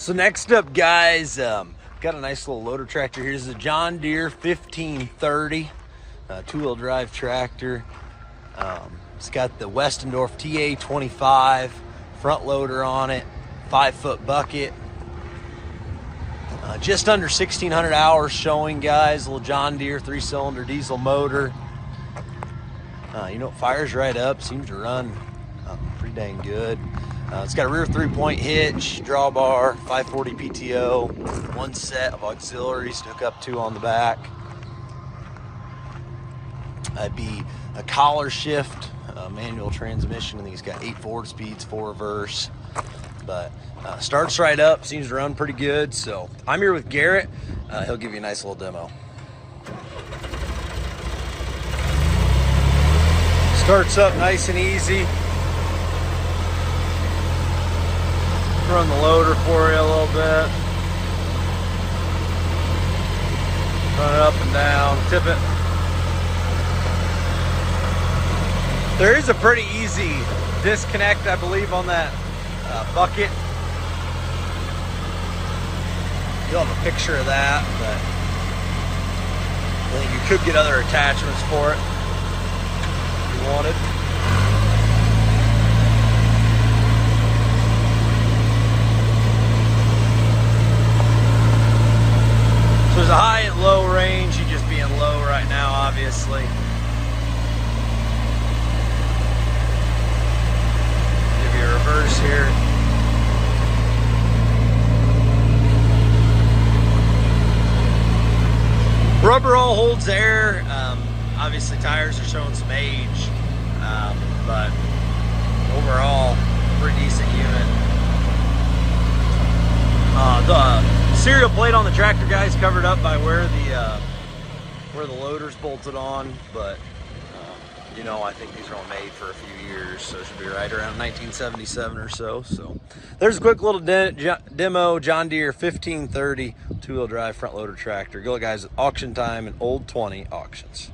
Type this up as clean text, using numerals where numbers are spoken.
So next up, guys, got a nice little loader tractor. Here's the John Deere 1530 two-wheel drive tractor. It's got the Westendorf TA25 front loader on it, 5-foot bucket. Just under 1,600 hours showing, guys. Little John Deere 3-cylinder diesel motor. It fires right up, seems to run pretty dang good. It's got a rear 3-point hitch, drawbar, 540 PTO, one set of auxiliaries to hook up to on the back. It'd be a collar shift, manual transmission. I think it's got 8 forward speeds, 4 reverse. But starts right up, seems to run pretty good. So I'm here with Garrett. He'll give you a nice little demo. Starts up nice and easy. Run the loader for you a little bit. Run it up and down, tip it. There is a pretty easy disconnect, I believe, on that bucket. You'll have a picture of that, but I think you could get other attachments for it if you wanted. So there's a high and low range. You just being low right now, obviously. Give you a reverse here. Rubber all holds air. Obviously tires are showing some age, but overall, pretty decent unit. The serial plate on the tractor, guys, covered up by where the loader's bolted on, but I think these are all made for a few years, so it should be right around 1977 or so. So there's a quick little demo, John Deere 1530 two-wheel drive front loader tractor. Go, guys, at Auction Time and Old 20 Auctions.